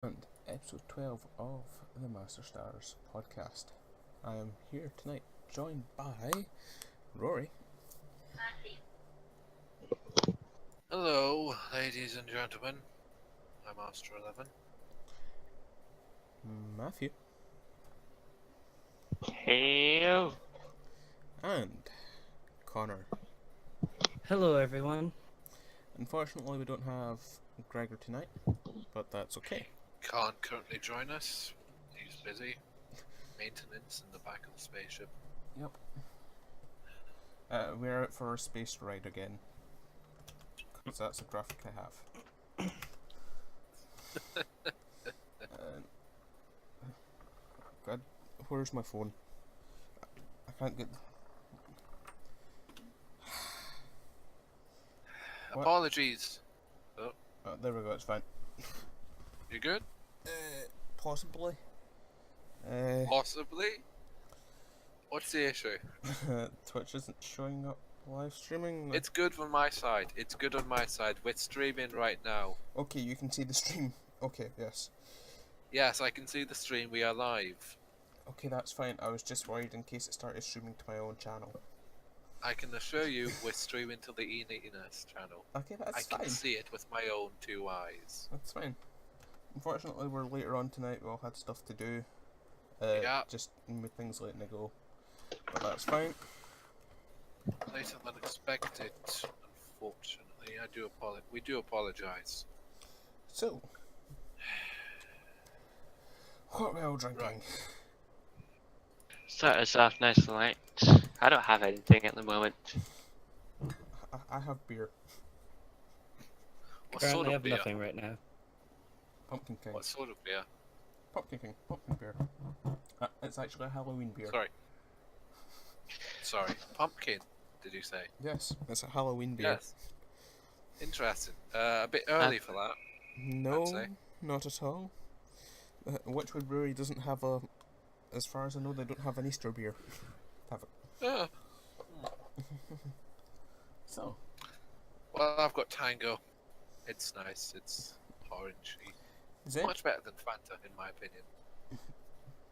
And episode 12 of the Master Stars podcast. I am here tonight, joined by Rory. Hello, ladies and gentlemen. I'm Master 11. Matthew. Hello. And Connor. Hello, everyone. Unfortunately, we don't have Gregor tonight, but that's okay. Can't currently join us. He's busy. Maintenance in the back of the spaceship. Yep. We're out for a space ride again. Because that's the graphic I have. God, where's my phone? I can't get... What? Apologies. Oh, there we go, it's fine. You good? Possibly. Possibly? What's the issue? Twitch isn't showing up live streaming. It's good on my side. It's good on my side. We're streaming right now. Okay, you can see the stream. Okay, yes. Yes, I can see the stream. We are live. Okay, that's fine. I was just worried in case it started streaming to my own channel. I can assure you we're streaming to the E-Neatiness channel. Okay, that's I fine. can see it with my own two eyes. That's fine. Unfortunately, we're later on tonight. We all had stuff to do. Yeah. Just with things letting it go. But that's fine. Later than expected, unfortunately. We do apologize. So, what are we all drinking? Right. Start us off nice and light. I don't have anything at the moment. I have beer. What sort Currently of have beer? nothing right now. Pumpkin King. What sort of beer? Pumpkin King. Pumpkin beer. It's actually a Halloween beer. Sorry. Pumpkin, did you say? Yes, it's a Halloween beer. Yes. Interesting. A bit early for that. No, I'd say. not at all. Witchwood Brewery doesn't have a... As far as I know, they don't have an Easter beer. Have it. Yeah. So, Well, I've got Tango. It's nice. It's orangey. is it? Much better than Fanta, in my opinion.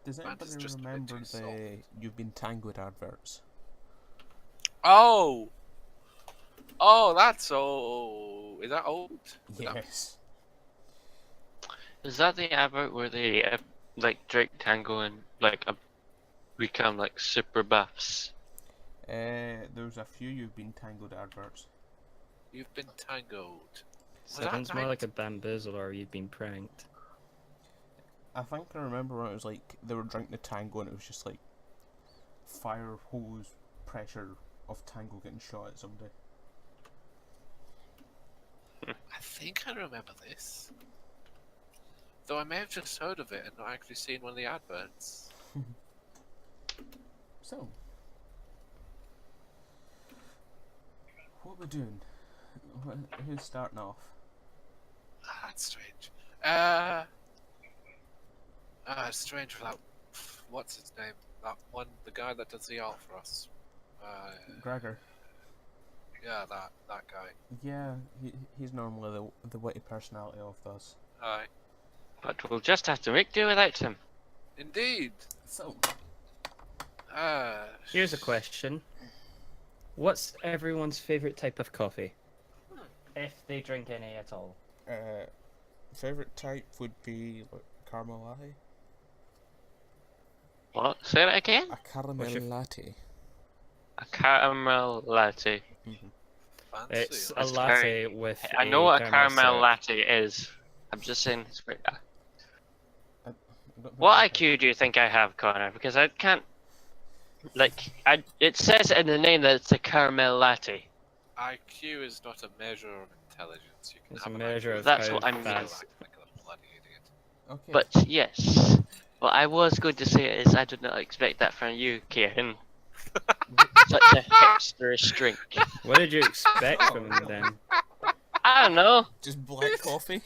Does Fanta's anybody just a bit remember too the soft. You've Been Tangled adverts? Oh! Oh, that's old. Is that old? Is that- Yes. Is that the advert where they like drink tango and become like super buffs? There's a few You've Been Tangled adverts. You've been tangoed. Was that Sounds more night? like a bamboozle or you've been pranked. I think I remember when it was like, they were drinking the tango and it was just like fire hose pressure of tango getting shot at somebody. I think I remember this. Though I may have just heard of it and not actually seen one of the adverts. So, what we doing? Who's starting off? That's strange. It's strange for that. What's his name? That one, the guy that does the art for us. Gregor. Yeah, that guy. Yeah, he's normally the witty personality of us. Aye. But we'll just have to make do without him. Indeed. So, Here's a question. What's everyone's favourite type of coffee? If they drink any at all. favorite type would be like caramel latte. What? Say that again? A caramel your- latte. A caramel latte. Fancy. It's a That's latte with I know what a caramel caramel syrup. latte is. I'm just saying it's weird. I don't think What I IQ do you think I have, Connor? Because I can't. It says in the name that it's a caramel latte. IQ is not a measure of intelligence. You can It's have a an measure IQ of That's how what I mean. fast. Like a bloody idiot. Okay. But yes. What I was going to say is I did not expect that from you, Kieran. Such a hipsterish drink. What did you expect from him then? I don't know. Just black coffee.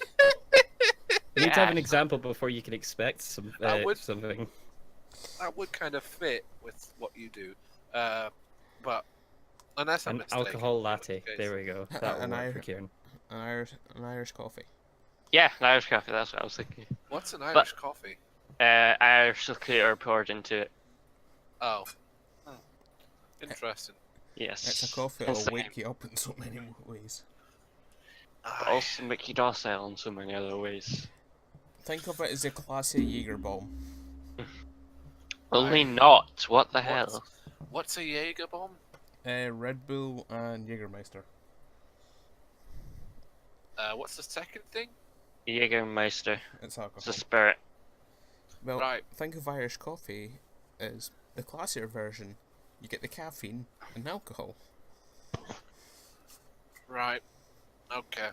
You need to have an Yeah. example before you can expect something. That would kind of fit with what you do. But unless I'm An mistaken. alcohol latte. in which There case- we go. That will An work Irish- for Kieran. An Irish coffee. Yeah, Irish coffee. That's what I was thinking. What's an Irish coffee? Irish liqueur poured into it. Oh. Hmm. Interesting. Yes. It's a coffee Hence that'll the wake name. you up in so many ways. But Aye. also make you docile in so many other ways. Think of it as a classy Jaeger bomb. Only Aye. not. What the What's- hell? What's a Jaeger bomb? Red Bull and Jägermeister. What's the second thing? Jägermeister. It's It's a alcohol. spirit. Well, Right. think of Irish coffee as the classier version. You get the caffeine and alcohol. Right. Okay.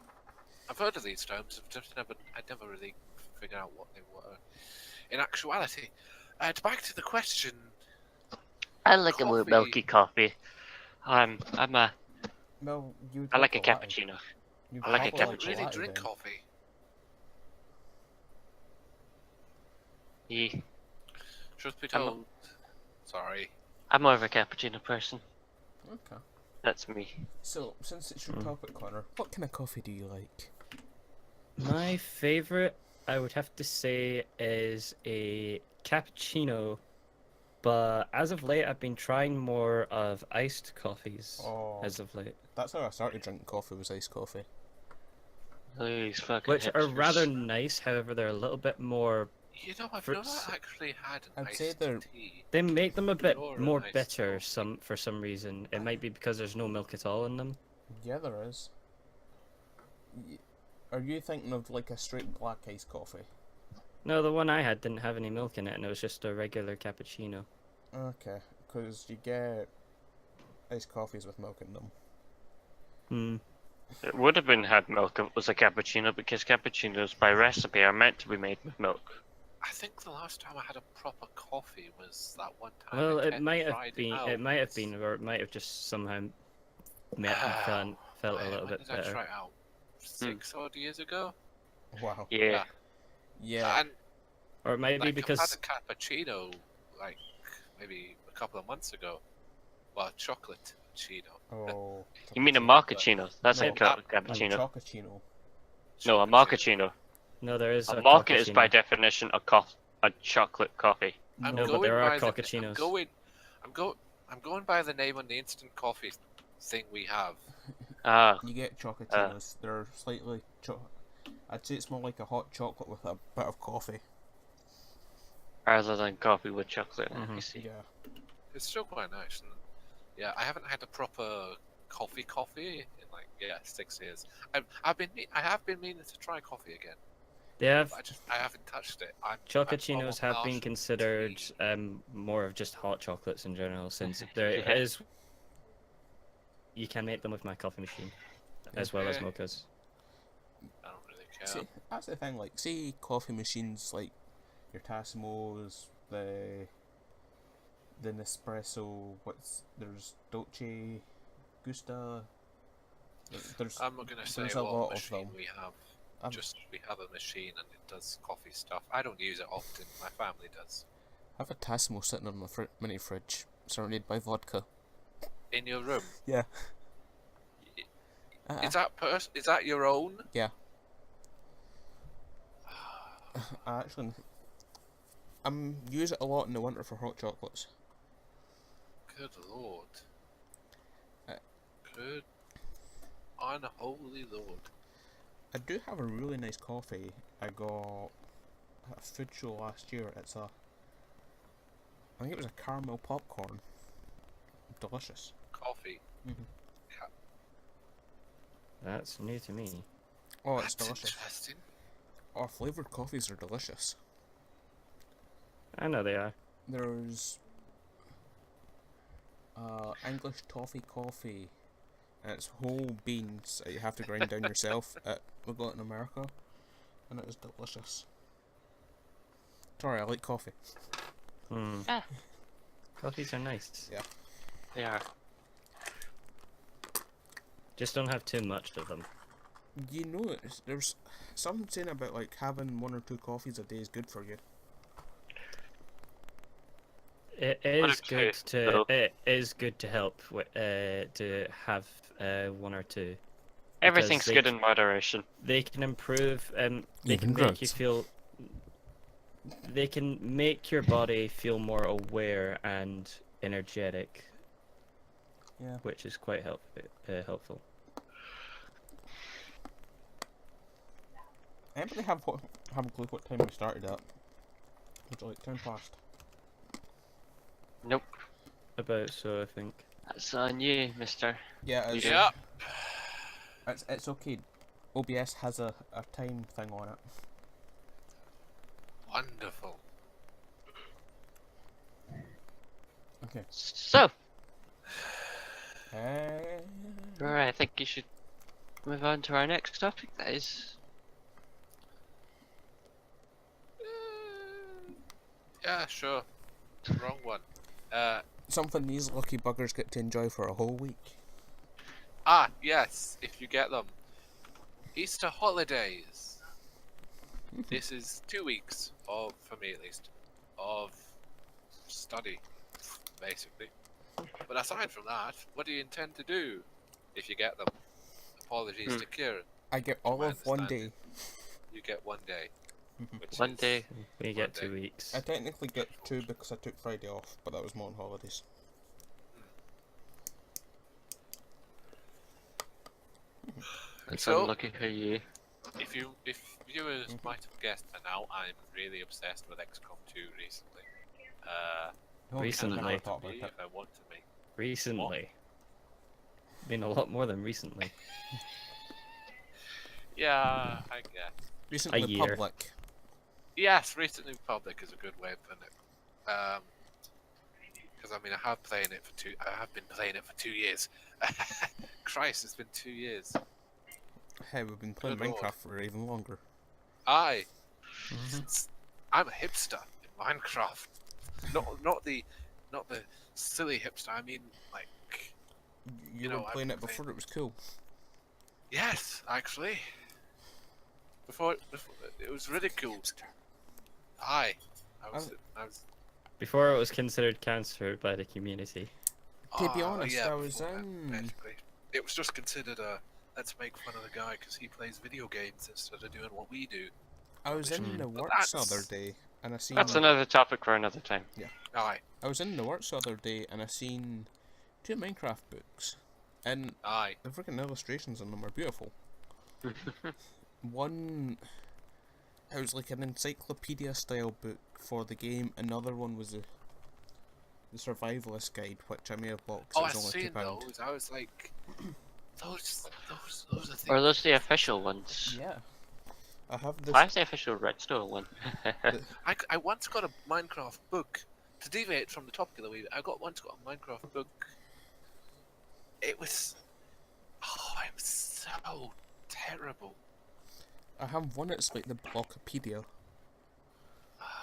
I've heard of these terms. I never really figured out what they were. In actuality, back to the question. I like a more Coffee. milky coffee. I'm a. Well, you would I like a latte. cappuccino. You'd I like a probably don't cappuccino. really latte drink then. coffee. Yeah. Truth be I'm a- told. Sorry. I'm more of a cappuccino person. Okay. That's me. So, since it's your topic, Connor, what kind of coffee do you like? My favorite, I would have to say, is a cappuccino. But as of late, I've been trying more of iced coffees. Oh, As of late, that's how I started drinking coffee, was iced coffee. These fucking which are hipsters. rather nice. However, they're a little bit more. You know, I've Fruits. never actually had an I'd say iced they're- tea. They make them a bit You're a more nice bitter. coffee. For some reason. It might be because there's no milk at all in them. Yeah, there is. Are you thinking of like a straight black iced coffee? No, the one I had didn't have any milk in it, and it was just a regular cappuccino. Okay, because you get iced coffees with milk in them. Hmm. It would have been had milk if it was a cappuccino because cappuccinos by recipe are meant to be made with milk. I think the last time I had a proper coffee was that one time. Well, I it kept might have fried been. out. It might have been, or it might have just somehow felt a little When bit did I better. try it out? 6 odd years ago. Wow. Yeah. Yeah. And Or it might be like, because I've had a cappuccino like maybe a couple of months ago. Well, chocolate cappuccino. Oh. You mean a chocolate mochaccino? That's No, a that- cappuccino. Chocochino. No, a mochaccino. no, there is A a mocha is by cappuccino. definition a chocolate coffee. I'm No, but going there are by cappuccinos. I'm going by the name on the instant coffee thing we have. Ah, You get chocotinos. They're slightly I'd say it's more like a hot chocolate with a bit of coffee. rather than coffee with chocolate. Mhm. I see. Yeah. It's still quite nice. And, yeah, I haven't had a proper coffee in like 6 years. I have been meaning to try coffee again. They have But I haven't touched it. I'm chocolachinos almost have been partial to considered tea. more of just hot chocolates in general, since there Yeah. is. You can make them with my coffee machine, as well as Okay. mochas. I don't really care. See, that's the thing. Like, see, coffee machines like your Tassimos, the Nespresso. There's Dolce Gusta. There's I'm not gonna say there's a what lot of machine them. we have. I'm- We have a machine and it does coffee stuff. I don't use it often. My family does. I have a Tassimo sitting on my mini fridge, surrounded by vodka. In your room. Yeah. Is that your own? Yeah. Actually, use it a lot in the winter for hot chocolates. Good lord. Uh, Good unholy lord. I do have a really nice coffee I got at a food show last year. I think it was a caramel popcorn. Delicious. Coffee. That's new to me. Oh, it's That's delicious. interesting. Oh, flavoured coffees are delicious. I know they are. There's English toffee coffee, and it's whole beans that you have to grind down yourself. We got it in America, and it is delicious. Sorry, I like coffee. Hmm. Ah. Coffees are nice. Yeah. They are. Just don't have too much of them. You know, there's something saying about like having 1 or 2 coffees a day is good for you. It is Okay, good so- to. It is good to help with, to have 1 or 2. Everything's they good in moderation. they can improve they Even can make you drugs. feel they can make your body feel more aware and energetic, Yeah. which is quite helpful. Anybody have a clue what time we started at? Was it like 10 past? Nope. About so I think. That's on you, mister. Yeah, it's, You Yep. it's okay. OBS has a time thing on it. Wonderful. Okay. So, Uh, right, I think you should move on to our next topic. That is, Yeah, sure. Wrong one. something these lucky buggers get to enjoy for a whole week. Yes, if you get them. Easter holidays. This is 2 weeks of, for me at least, of study, basically. But aside from that, what do you intend to do if you get them? Apologies to Kieran. I get all my of one day. understanding. You get 1 day. Which one is- day. We get Monday. 2 weeks. I technically get 2 because I took Friday off, but that was more on holidays. It's So- unlucky for you. If viewers might have guessed, and now I'm really obsessed with XCOM 2 recently. Oh, Recently. I Can never I thought about be it. if I want to make? Recently. Been a lot more than recently. Yeah, I guess. Recently year. public. Yes, recently public is a good way of putting it. Because I mean, I have been playing it for 2 years. Christ, it's been 2 years. Hey, we've been playing Good lord. Minecraft for even longer. I'm a hipster in Minecraft. Not the silly hipster. I mean, like, You know, were I've playing been it before it was cool. yes, actually. Before it was ridiculed. I was. Before it was considered cancer by the community. To be honest, yeah, I was before that, in- basically. It was just considered a let's make fun of the guy because he plays video games instead of doing what we do. I was in the But works the that's- other day, and I seen. That's another topic for another time. Aye, I was in the works the other day, and I seen 2 Minecraft books, and aye. the freaking illustrations on them are beautiful. One, it was like an encyclopedia style book for the game. Another one was the survivalist guide, which I may have bought Oh, because I've it was only seen £2. those. I was like, those are things. Or are those the official ones? Yeah, I have this. Why is the official Redstone one? I once got a Minecraft book. To deviate from the topic a wee bit, I once got a Minecraft book. It was so terrible. I have one that's like the Blockopedia.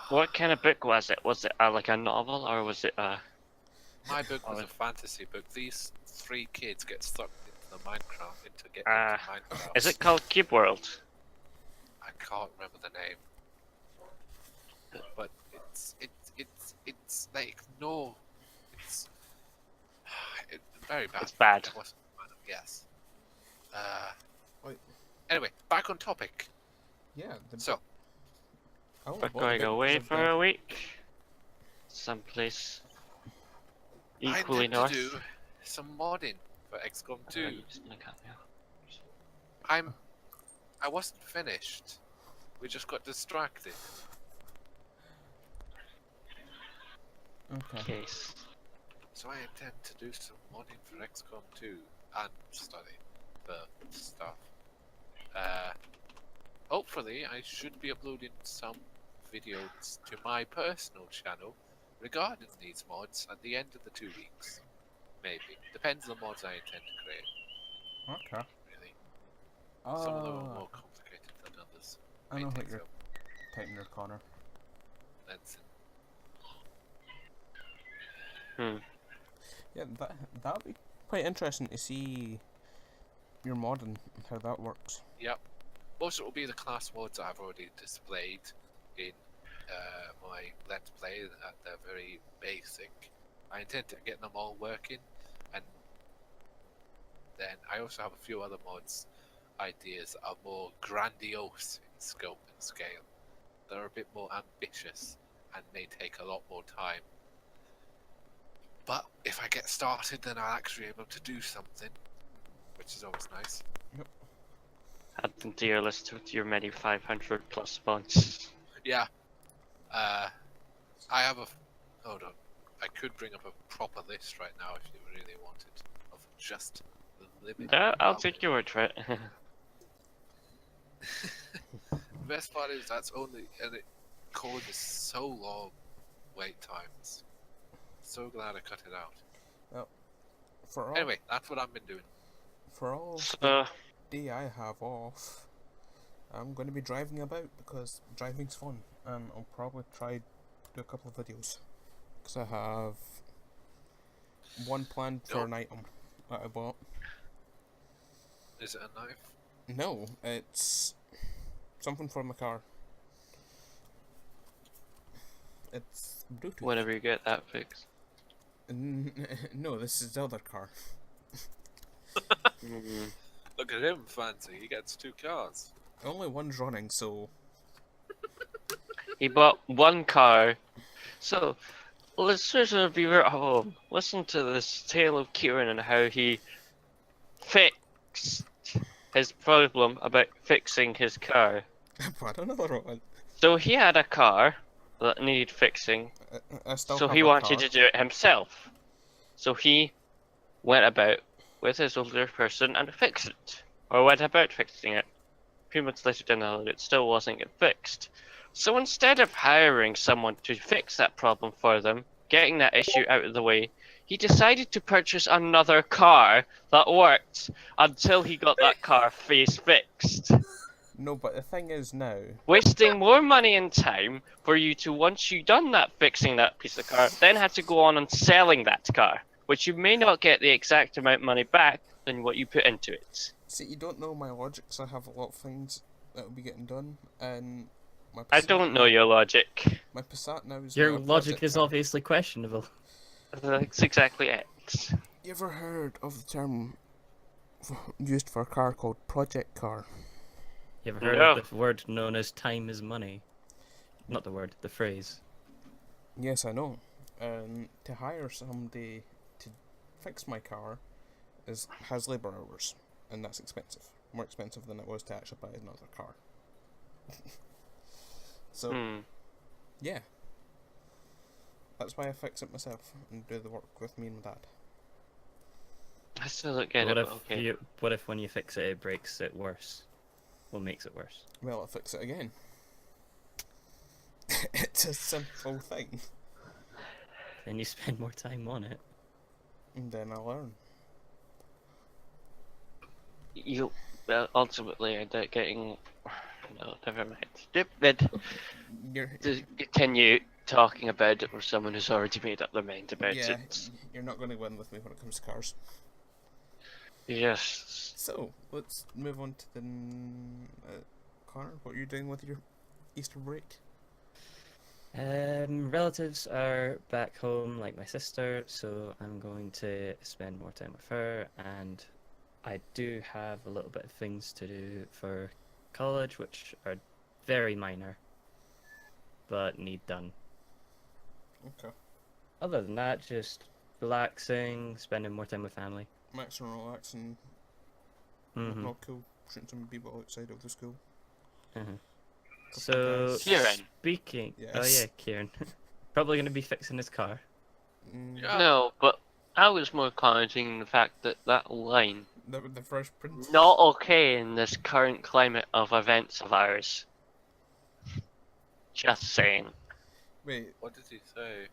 What kind of book was it? Was it like a novel or was it My book was Oh. a fantasy book. These 3 kids get sucked into the Minecraft into Minecraft. Is it called Cube World? I can't remember the name, but it's like no, it's very bad. It's bad. I wasn't a fan of- yes. Wait. Anyway, back on topic. Yeah. So I only We're bought the going book away because of for the- a week. Someplace I equally need north. to do some modding for XCOM 2. You're just gonna cut me off. I wasn't finished. We just got distracted. Okay. Case. So I intend to do some modding for XCOM 2 and study the stuff. Hopefully I should be uploading some videos to my personal channel regarding these mods at the end of the 2 weeks. Maybe. Depends on the mods I intend to create, Okay. really. Some of them are more complicated than others. I know May what take you're some typing there, Connor. lensing. Yeah, that'd be quite interesting to see your mod and how that works. Yep. Most of it will be the class mods that I've already displayed in my Let's Play at the very basic. I intend to get them all working, and then I also have a few other mods ideas are more grandiose in scope and scale. They're a bit more ambitious and may take a lot more time. But if I get started, then I'll actually be able to do something, which is always nice. Add them to your list with your many 500 plus spawns. Yeah. I have a. Hold on. I could bring up a proper list right now if you really wanted of just the living. I'll take your word for it. The best part is that's only, and it causes so long wait times. So glad I cut it out. Well, for all, Anyway, that's what I've been doing. for all So, the day I have off, I'm going to be driving about because driving's fun, and I'll probably try do a couple of videos because I have one planned for an item that I bought. Is it a knife? No, it's something for my car. It's Bluetooth. whenever you get that fixed. No, this is the other car. Mm. Look at him, fancy. He gets 2 cars. Only one's running, so He bought one car. So, listeners of viewer at home, listen to this tale of Kieran and how he fixed his problem about fixing his car. I bought another one. So he had a car that needed fixing, I still so have he a wanted car. to do it himself. So he went about with his older person and fixed it, or went about fixing it. A few months later down the road, it still wasn't getting fixed. So instead of hiring someone to fix that problem for them, getting that issue out of the way, he decided to purchase another car that worked until he got that car face fixed. No, but the thing is now, Wasting more money and time for you to, once you done that fixing that piece of car, then have to go on and selling that car, which you may not get the exact amount of money back than what you put into it. see, you don't know my logic, 'cause I have a lot of things that will be getting done, and my I Passat don't know your logic. My Passat now is Your now a logic project is car. obviously questionable. That's exactly it. You ever heard of the term used for a car called project car? You ever heard No. of the word known as time is money? Not the word, the phrase. Yes, I know. To hire somebody to fix my car has labour hours, and that's expensive. More expensive than it was to actually buy another car. So, yeah. That's why I fix it myself and do the work with me and my dad. I still don't get What it, if but okay. what if when you fix it, it breaks it worse? What makes it worse? Well, I fix it again. It's a simple thing. Then you spend more time on it. And then I learn. You ultimately end up getting. No, never mind. Stupid. You're, To continue talking about it with someone who's already made up their mind about yeah, it. you're not going to win with me when it comes to cars. Yes. So, let's move on to the... Connor, what are you doing with your Easter break? Relatives are back home, like my sister, so I'm going to spend more time with her, and I do have a little bit of things to do for college, which are very minor, but need done. Okay. Other than that, just relaxing, spending more time with family. Max and relax and Mm-hmm. not cool. Shooting some people outside of the school. So, guys. Kieran. speaking... Oh Yes. yeah, Kieran. Probably going to be fixing his car. Yeah. No, but I was more commenting on the fact that that line, The first print. not okay in this current climate of events of ours. Just saying. Wait, What did he say?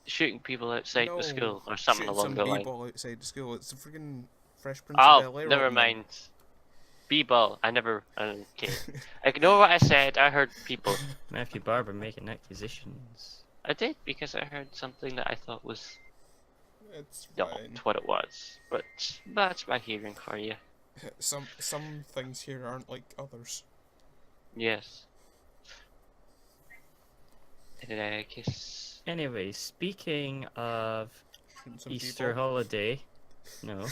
Shooting people outside no. the school or something Shooting along some the line. B-ball outside the school. It's the friggin' Fresh Prince of Oh, Bel-Air never opening. mind. B-ball. Okay. Ignore what I said. I heard people. Matthew Barber making accusations. I did because I heard something that I thought was It's not fine. what it was. But that's my hearing for you. Some things here aren't like others. Yes. In any case. Anyway, speaking of Shooting some Easter B-ball. holiday, no.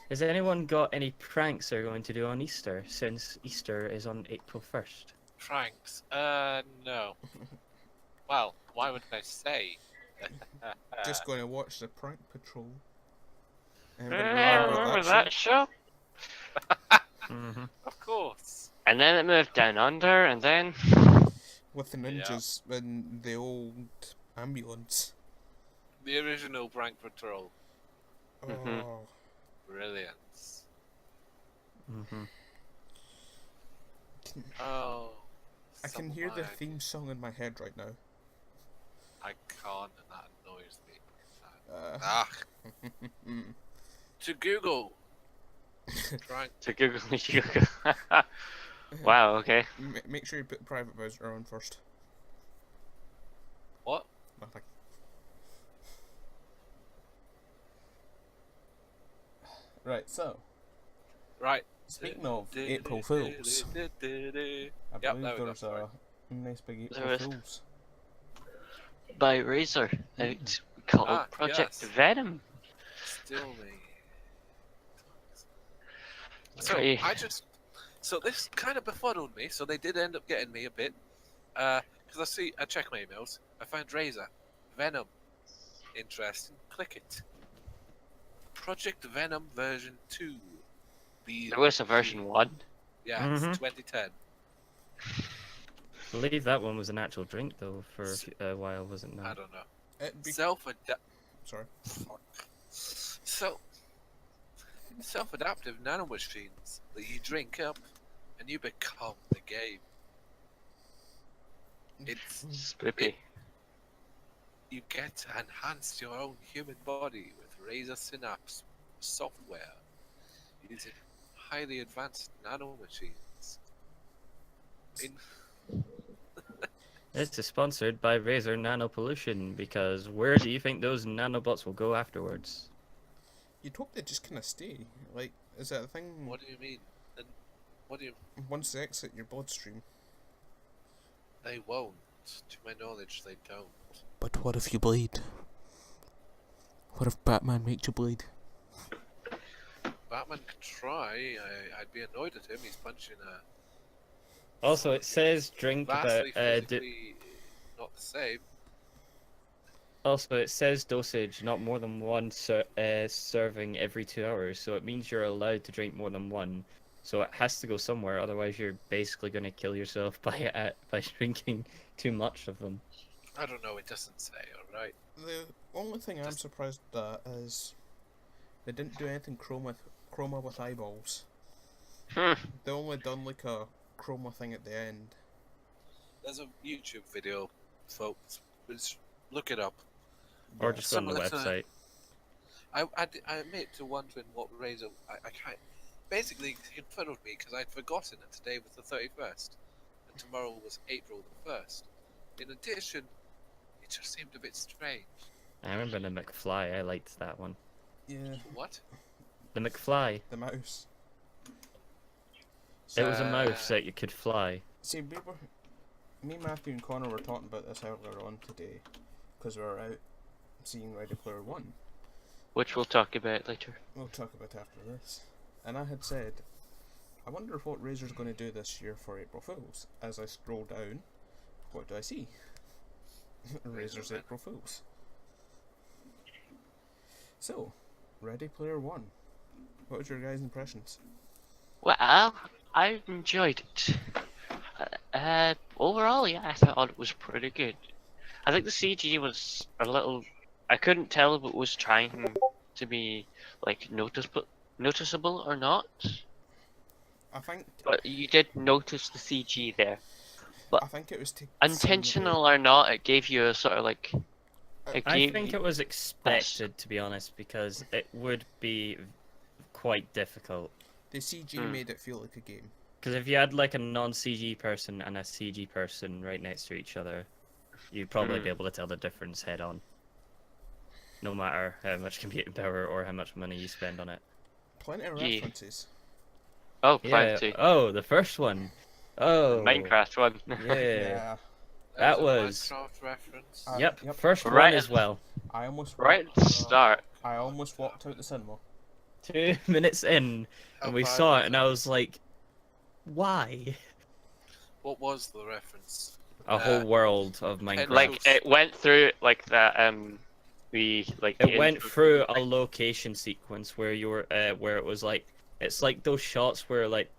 Has anyone got any pranks they're going to do on Easter, since Easter is on April 1st? Pranks? No. Well, why would I say? Just going to watch the Prank Patrol. Yeah, Anybody I remember remember that that show. Mm-hmm. Of course. And then it moved down under, and then with the ninjas in the old ambulance? The original Prank Patrol. Mhm. Oh, Brilliance. Mm-hmm. Oh. I can hear the theme song in my head right now. I can't, and that annoys me. Uh, To Google. Prank. to Google Google. Wow. Okay. Make sure you put private browser on first. What? Nothing. Right, so Right. speaking of April Fools, I Yep, believe there we go, there's sorry. a nice big There April is. Fools. By Razer, out called Project yes. Venom. Still me. So Pretty- so this kind of befuddled me. So they did end up getting me a bit, because I check my emails. I found Razer, Venom, interesting. Click it. Project Venom version 2. There was a version 1. Yeah, Mhm. it's 2010. I believe that one was an actual drink though for a while, wasn't I it? don't know. It'd be... Self-adapt. Sorry. So, self-adaptive nanomachines that you drink up, and you become the game. It's Spoopy. you get to enhance your own human body with Razer Synapse software using highly advanced nanomachines. This is sponsored by Razer Nano Pollution, because where do you think those nanobots will go afterwards? You'd hope they just kind of stay. Like, is that a thing? What do you mean? And what do you? Once they exit your bloodstream. They won't. To my knowledge, they don't. But what if you bleed? What if Batman makes you bleed? Batman could try. I'd be annoyed at him. He's punching a Also, it says drink about vastly physically not the same. also it says dosage not more than one serving every 2 hours, so it means you're allowed to drink more than one. So it has to go somewhere, otherwise you're basically going to kill yourself by drinking too much of them. I don't know. It doesn't say. All right. The only thing I'm surprised at is they didn't do anything chroma with eyeballs. They only done like a chroma thing at the end. There's a YouTube video, folks. Just look it up. Or just go on the Similar to- website. I admit to wondering what Razer. I can't. Basically, it fuddled me because I'd forgotten that today was the 31st, and tomorrow was April the 1st. In addition, it just seemed a bit strange. I remember the McFly, I liked that one. Yeah, What? The McFly. the mouse. It was a mouse that you could fly. See, me, Matthew, and Connor were talking about this earlier on today, because we were out seeing Ready Player One. Which we'll talk about later. We'll talk about after this. And I had said, I wonder what Razer's going to do this year for April Fools. As I scroll down, what do I see? Razer's April Fools. So, Ready Player One. What was your guys' impressions? Well, I enjoyed it. Overall, yeah, I thought it was pretty good. I think the CG was a little. I couldn't tell if it was trying to be like noticeable or not. I think But you did notice the CG there. But I think it was intentional or not, it gave you a sort of like. It I gave think you- it was expected, to be honest, because it would be quite difficult. The CG made it feel like a game. Because if you had like a non-CG person and a CG person right next to each other, you'd probably be able to tell the difference head on. No matter how much computing power or how much money you spend on it. Plenty of Yeah. references. Oh, Yeah. plenty. Oh, the first one. Oh. Minecraft one. Yeah. There's That a was- Minecraft reference. Yep. First Right one as well. I almost Right at the start. I almost walked out the cinema. 2 minutes in, How and we bad saw was it, and I was like, why? What was the reference? A whole world of Minecraft. Like it went through like that the It went intro through to a the location sequence where you were, where it was like, it's like those shots where like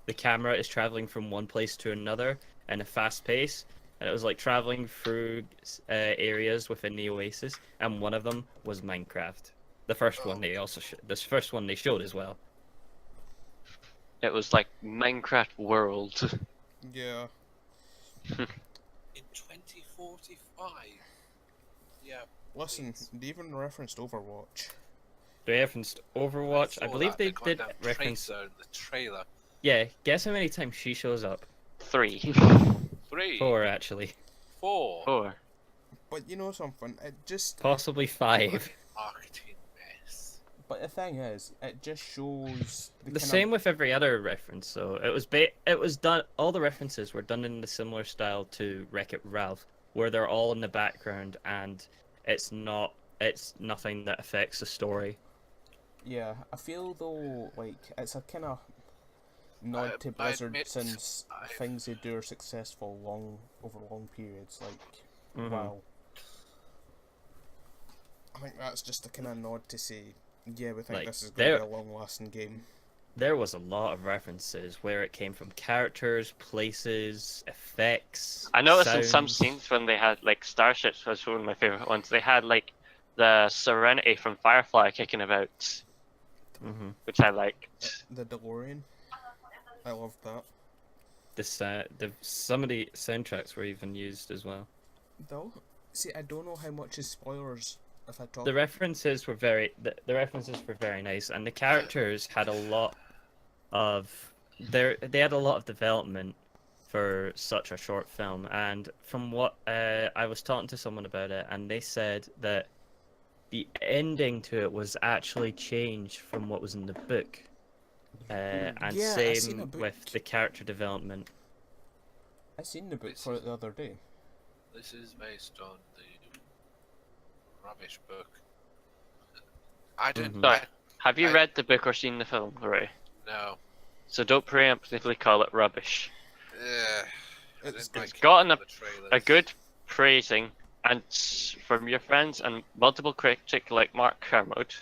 the camera is traveling from one place to another in a fast pace, and it was like traveling through areas within the Oasis, and one of them was Minecraft. The first one they also this first one they showed as well. it was like Minecraft World. Yeah. In 2045. Yeah. Listen, please. they even referenced Overwatch. They referenced Overwatch. I saw believe that, they the did goddamn reference. Tracer in the trailer. Yeah, guess how many times she shows up? 3. 3. 4 actually, 4. 4. But you know something, it just... possibly 5. Marketing mess. But the thing is, it just shows The kind same of... with every other reference. So it was done. All the references were done in a similar style to Wreck-It Ralph, where they're all in the background and it's nothing that affects the story. Yeah, I feel though, like, it's a kind of nod to I Blizzard admit, since I've- things they do are successful over long periods, like, Mhm. wow. I think that's just a kind of nod to say, yeah, we think Like, this is going to be a long-lasting game. There was a lot of references where it came from characters, places, effects. I noticed in some sounds. scenes when they had like starships was one of my favorite ones. They had like the Serenity from Firefly kicking about, Mm-hmm. which I liked. The DeLorean, I love that. Some of the soundtracks were even used as well. Though, see, I don't know how much is spoilers if I talk. The references were the references were very nice, and the characters had a lot of they had a lot of development for such a short film. And from what I was talking to someone about it, and they said that the ending to it was actually changed from what was in the book. And Yeah, I seen a same book. with the character development. I seen the book for it the other day. This is based on the rubbish book. I didn't. Mhm. Sorry, have you I- read the book or seen the film, Ray? No. So don't preemptively call it rubbish. I It's didn't good. like Gotten the trailers. A good praising, and from your friends and multiple critics like Mark Kermode,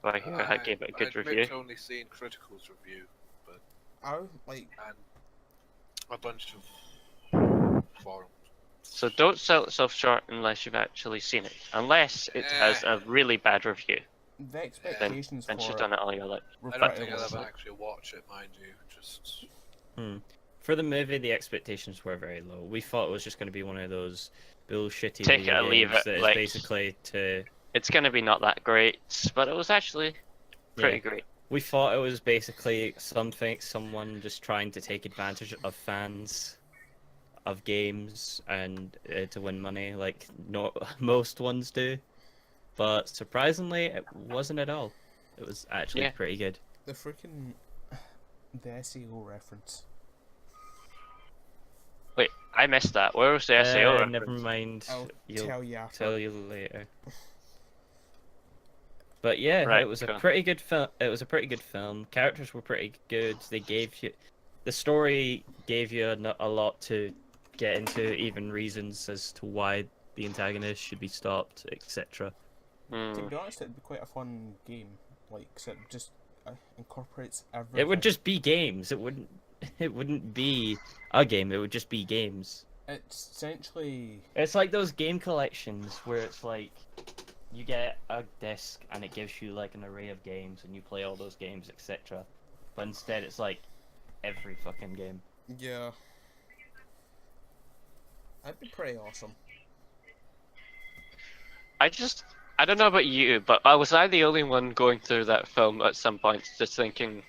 who I hear gave it a good I admit review. to only seeing criticals review, but I like. and a bunch of forums. So don't sell itself short unless you've actually seen it. Unless it has a really bad review. The expectations Then for she's it done it all your life. were I don't pretty think I'll low. ever actually watch it, mind you. Just For the movie, the expectations were very low. We thought it was just going to be one of those bullshitty Take it video or leave games it, that is like- basically to. It's gonna be not that great, but it was actually pretty Yeah. great. We thought it was basically someone just trying to take advantage of fans of games and to win money, like not most ones do. But surprisingly, it wasn't at all. It was actually Yeah. pretty good. The freaking the SEO reference. Wait, I missed that. Where was the SEO reference? Never mind. I'll You'll tell you after. tell you later. But yeah, Right, it was a cool. pretty good film. It was a pretty good film. Characters were pretty good. They gave you, the story gave you a lot to get into, even reasons as to why the antagonist should be stopped, etc. To Hmm. be honest, it'd be quite a fun game. Like, 'cause it just incorporates everything. It would just be games. It wouldn't. It wouldn't be a game. It would just be games. It's essentially. It's like those game collections where it's like you get a disc and it gives you like an array of games and you play all those games, etc. But instead, it's like every fucking game. Yeah. That'd be pretty awesome. I don't know about you, but was I the only one going through that film at some point just thinking,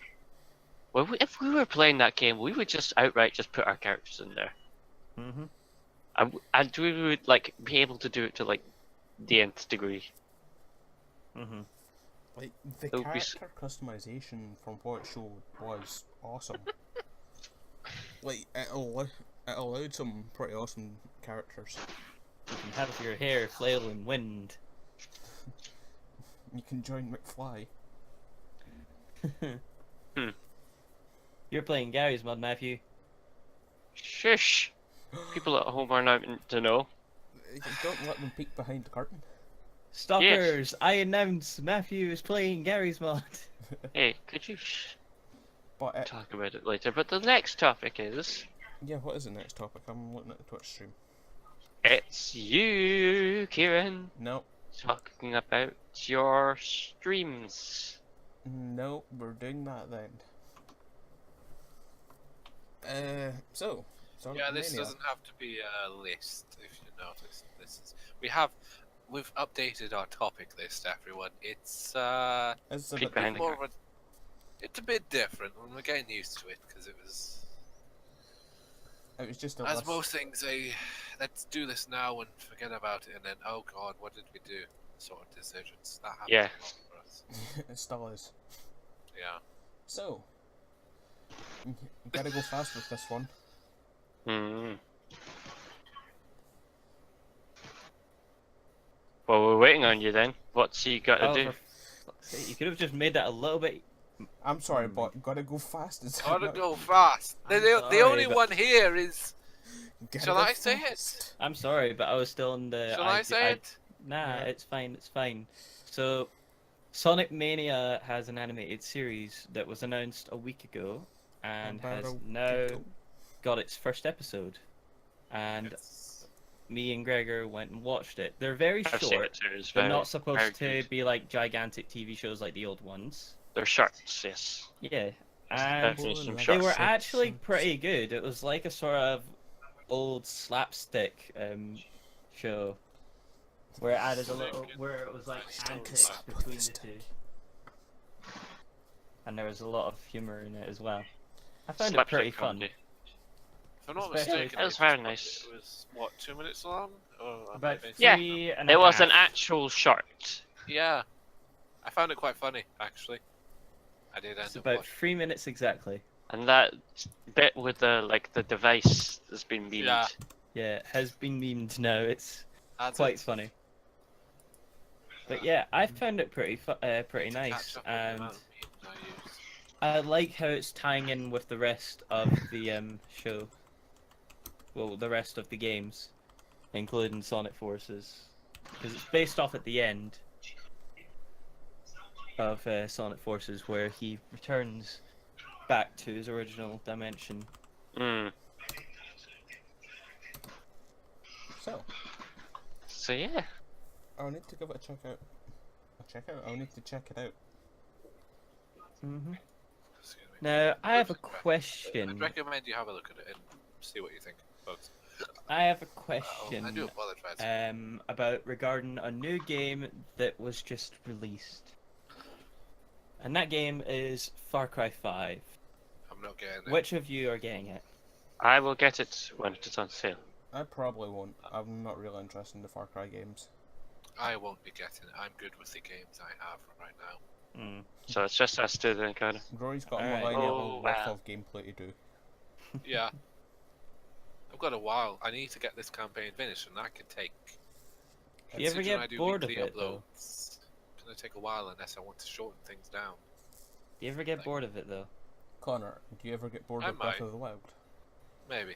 well, if we were playing that game, we would just outright just put our characters in there. Mm-hmm. And we would like be able to do it to like the nth degree. Mm-hmm. Like, the It would be character customization from what it showed was awesome. Like, it allowed some pretty awesome characters. You can have your hair flail in wind. You can join McFly. Hmm. You're playing Garry's Mod, Matthew. Shush! People at home are now to know. Don't let them peek behind the curtain. Stalkers, I announce Matthew is playing Garry's Mod. Hey, could you But talk about it later? But the next topic is... yeah, what is the next topic? I'm looking at the Twitch stream. It's you, Kieran, No, talking about your streams. no, we're doing that then. So, Yeah, this Mania. doesn't have to be a list, if you notice. We've updated our topic list, everyone. It's It's a Peek bit behind the more of a, it's a bit different, and we're getting used to it because it was. It was just a As list. most things, let's do this now and forget about it, and then oh god, what did we do? Sort of decisions that happens Yeah. a lot for us. It still is. Yeah. So, you gotta go fast with this one. Hmm. Well, we're waiting on you then. What's he got to Oh, do? for fuck's sake, you could have just made that a little bit. I'm sorry, but gotta go fast. Is that Gotta not- go fast. I'm The sorry, only but- one here is. Gotta Shall go I say fast. it? I'm sorry, but I was still in the. Shall I say it? Nah, Yeah. it's fine. It's fine. So, Sonic Mania has an animated series that was announced a week ago and About has a now week ago. got its first episode. And It's- me and Gregor went and watched it. They're very I've seen short. it too. It's They're very, not supposed very to good. be like gigantic TV shows like the old ones. They're shorts, yes. Yeah, That's the and definition of They they shorts. were Short, actually short, pretty good. It was like a sort of old slapstick show where it added a little, where it was like antics between the two, and there was a lot of humor in it as well. I found it Slapstick pretty fun. comedy. If I'm not Especially- mistaken, It was I very just nice. watched it. It was what, 2 minutes long? Oh, I About might be- Yeah, 3 and a It was half. an actual short. Yeah, I found it quite funny actually. I did It's end up about watching. 3 minutes exactly. And that bit with the device has been memed. Yeah. Yeah, it has been memed now. It's That's quite it. funny. But yeah, I found it pretty pretty To catch nice, up on the and amount of memes I used. I like how it's tying in with the rest of the show. Well, the rest of the games, including Sonic Forces, because it's based off at the end of Sonic Forces, where he returns back to his original dimension. Mm. So, Yeah. I'll need to give it a check out. I'll need to check it out. Excuse me. Now, I have a I'd question. recommend you have a look at it and see what you think, folks. I have a I question. do apologize. About regarding a new game that was just released. And that game is Far Cry 5. I'm not getting it. Which of you are getting it? I will get it when it is on sale. I probably won't. I'm not really interested in the Far Cry games. I won't be getting it. I'm good with the games I have right now. Mm. So it's just us two then, kind of. Rory's got a Alright. millennial Oh, worth wow. of gameplay to do. Yeah. I've got a while. I need to get this campaign finished, and that can take. Do you ever considering get I do bored of weekly it, though? uploads, It's gonna take a while unless I want to shorten things down. Do you ever get bored of it though? Connor, do you ever get bored I of Breath might. of the Wild? Maybe.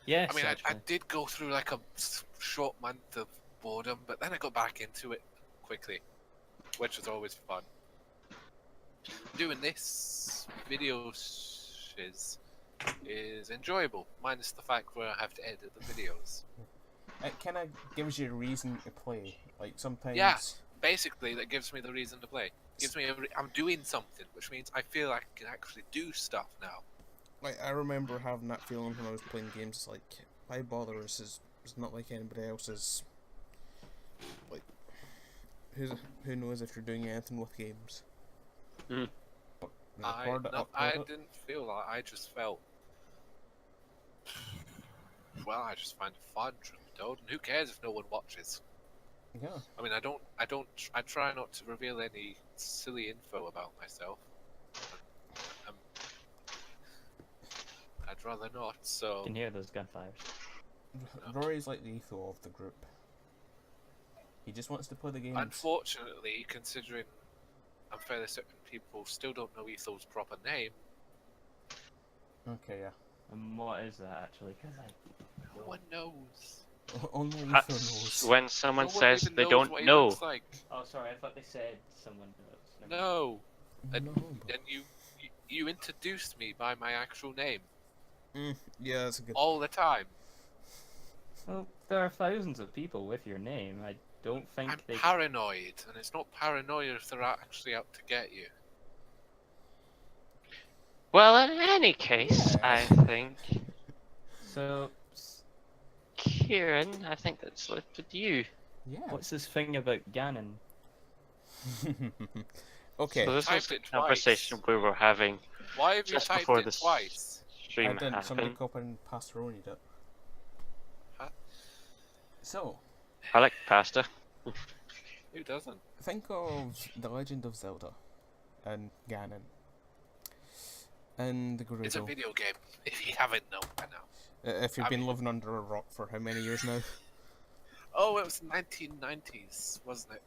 Yes, I mean, I actually. did go through like a short month of boredom, but then I got back into it quickly, which was always fun. Doing this video shiz is enjoyable, minus the fact where I have to edit the videos. It kind of gives you a reason to play. Like sometimes. Yeah. Basically, that gives me the reason to play. Gives me I'm doing something, which means I feel I can actually do stuff now. Like I remember having that feeling when I was playing games. It's like, why bother? This is not like anybody else's. Like, who knows if you're doing anything with games? Mm. But I record it, no, upload I it. didn't feel that. I just felt. Well, I just find it fun, truth be told, and who cares if no one watches? Yeah. I mean, I try not to reveal any silly info about myself. Um, I'd rather not, so. You can hear those gunfires. Rory's like the ethos of the group. He just wants to play the games. Unfortunately, considering I'm fairly certain people still don't know Ethel's proper name. Okay, yeah. And what is that actually? Because No one knows. Only Ethan That's knows. when someone No one says even they knows don't what he know. looks like. Oh, sorry, I thought they said someone knows. Never mind. No. And, No, but... and you introduced me by my actual name yeah, that's a good... all the time. Well, there are thousands of people with your name. I don't think I'm they. paranoid, and it's not paranoia if they're actually out to get you. Well, in any case, Yeah. I think So, Kieran, I think that's left with you. Yeah. what's this thing about Ganon? Okay. So this was Typed the it twice. conversation we were having Why have you just typed before it this twice? I stream didn't. Somebody happened. copy and pastaronied it. Huh? So, I like pasta. Who doesn't? think of The Legend of Zelda and Ganon and the Gerudo. It's a video game, if you haven't known by now. If you've I been mean- living under a rock for how many years now? Oh, it was 1990s, wasn't it?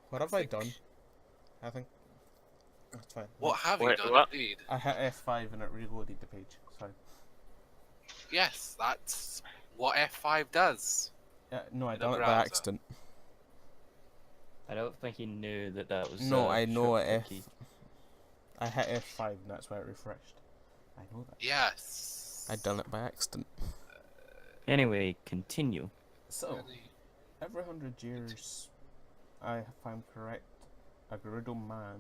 What have I done? I think that's fine. What have you Wait, done, what? indeed? I hit F5 and it reloaded the page. Sorry. Yes, that's what F5 does. No, I In a done it by browser. accident. I don't think he knew that that was. No, I know shortcut F. key. I hit F5 and that's why it refreshed. I know that. Yes. I done it by accident. Anyway, continue. So, every 100 years, if I'm correct, a Gerudo man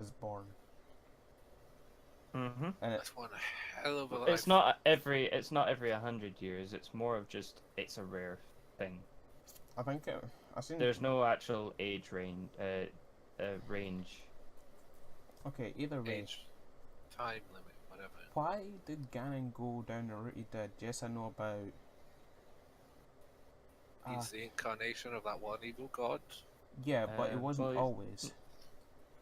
is born. Mm-hmm. And That's one hell of a life. It's not every 100 years. It's more of just it's a rare thing. I think I seen. There's no actual age range. Range. Okay, either way, Age, time limit, whatever. why did Ganon go down the route he did? Yes, I know about. He's the incarnation of that one evil god. Yeah, but it well, wasn't he's- always.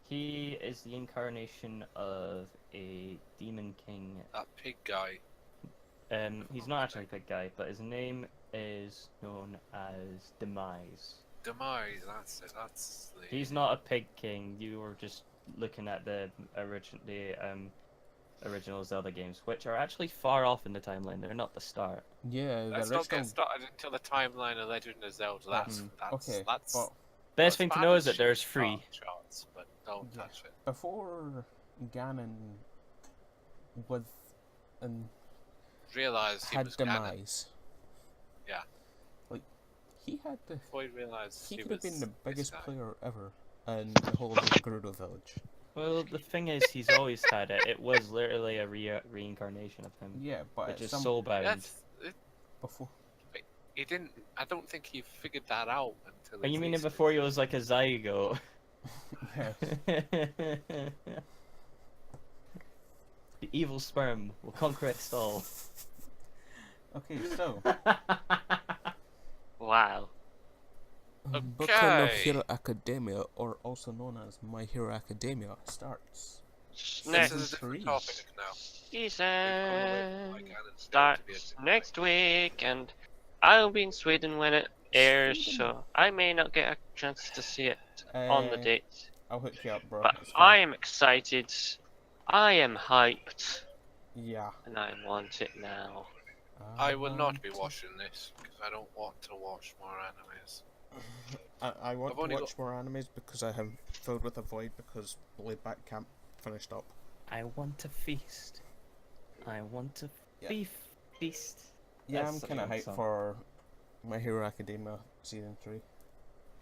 He is the incarnation of a demon king. That pig guy. He's not actually a big guy, but his name is known as Demise. Demise, that's it. That's the. He's not a pig king. You were just looking at the original Zelda games, which are actually far off in the timeline. They're not the start. Yeah, Let's the not get original. started until the timeline of Legend of Zelda. That's Okay, that's. but Best thing to know is that there's free free. charts, but don't Yeah. touch it. before Ganon with and Realized he had was Ganon. demise. Yeah. Like he had the. Before he realized He he could have was been the this biggest guy. player ever in the whole of the Gerudo village. Well, the thing is, he's always had it. It was literally a reincarnation of him, Yeah, but which at is some soulbound. before. He didn't. I don't think he figured that out until. Are you his meaning nieces. before he was like a zygote? Yeah. The evil sperm will conquer us all. Okay, so Wow. Boku no Okay. Hero Academia, or also known as My Hero Academia, starts. This Next is a different Season topic now. season Like Ganon's starts going to be a different next thing. week, and I'll be in Sweden when it airs, so I may not get a chance to see it on the date. I'll hook you up, bro. But it's I fine. am excited. I am hyped, Yeah. and I want it now. I will not want be to- watching this because I don't want to watch more animes. I want I've to only watch more animes because I am filled with a void because Laid Back Camp finished up. I want to feast. I want to Yeah. feast. Yeah, That's I'm such kind a of good hyped song. for My Hero Academia Season 3.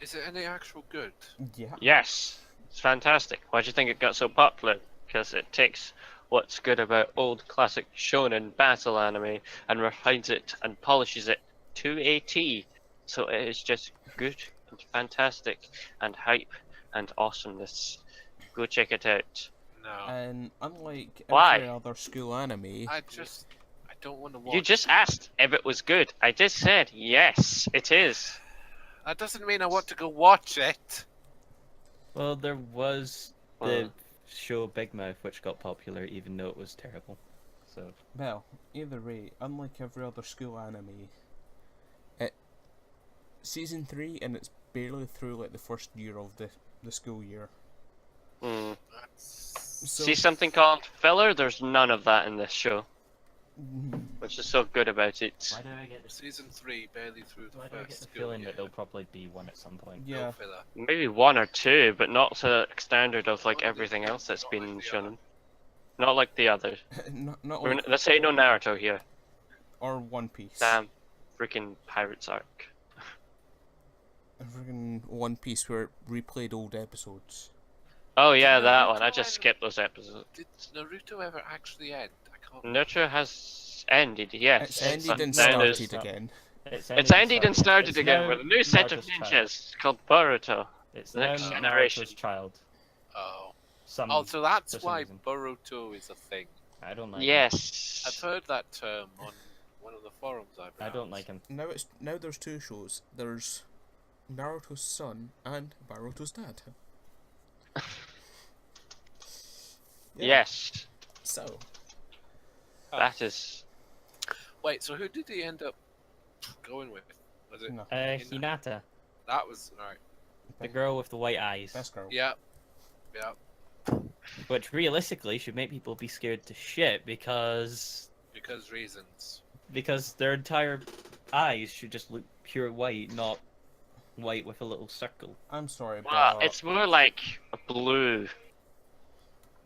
Is it any actual good? Yeah. Yes, it's fantastic. Why do you think it got so popular? Because it takes what's good about old classic shonen battle anime and refines it and polishes it to a T. So it is just good and fantastic and hype and awesomeness. Go check it out. No. And unlike Why? every other school anime, I don't want to watch. You just asked if it was good. I just said yes, it is. That doesn't mean I want to go watch it. Well, there was the Well, show Big Mouth, which got popular even though it was terrible. So well, either way, unlike every other school anime, Season 3 and it's barely through like the first year of the school year. Hmm. So, See something called filler? There's none of that in this show, mm, which is so good about it. Why do I get this? Season 3, barely through the Why do I get first the school feeling year. that there'll probably be one at some point? yeah. No filler. Maybe one or two, but not to the standard of like One everything else that's not been like the shown. other. Not like the others. Not We're like, let's say no Naruto here. or One Piece. Damn, freaking Pirates arc. A friggin' One Piece where it replayed old episodes. Oh yeah, Did that one. I Naruto just end- skipped those episodes. Did Naruto ever actually end? I can't. Naruto has ended, yes. It's ended but and now started there's- again. It's ended and started It's again now with a new set of Naruto's child. ninjas called Boruto. It's The now next Naruto's generation. child. Oh. Some. Oh, so that's for some why reason. Boruto is a thing. I don't like him. Yes. I've heard that term on one of the forums I I don't like him. Now there's two shows. There's Naruto's son and Boruto's dad. Yeah. Yes. So, That is. Wait, so who did he end up going with? Was it? no, Hinata, That was right. the girl with the white eyes, best girl. Yeah. Yeah. which realistically should make people be scared to shit because Because reasons. their entire eyes should just look pure white, not white with a little circle. I'm sorry, Well, but it's more like a blue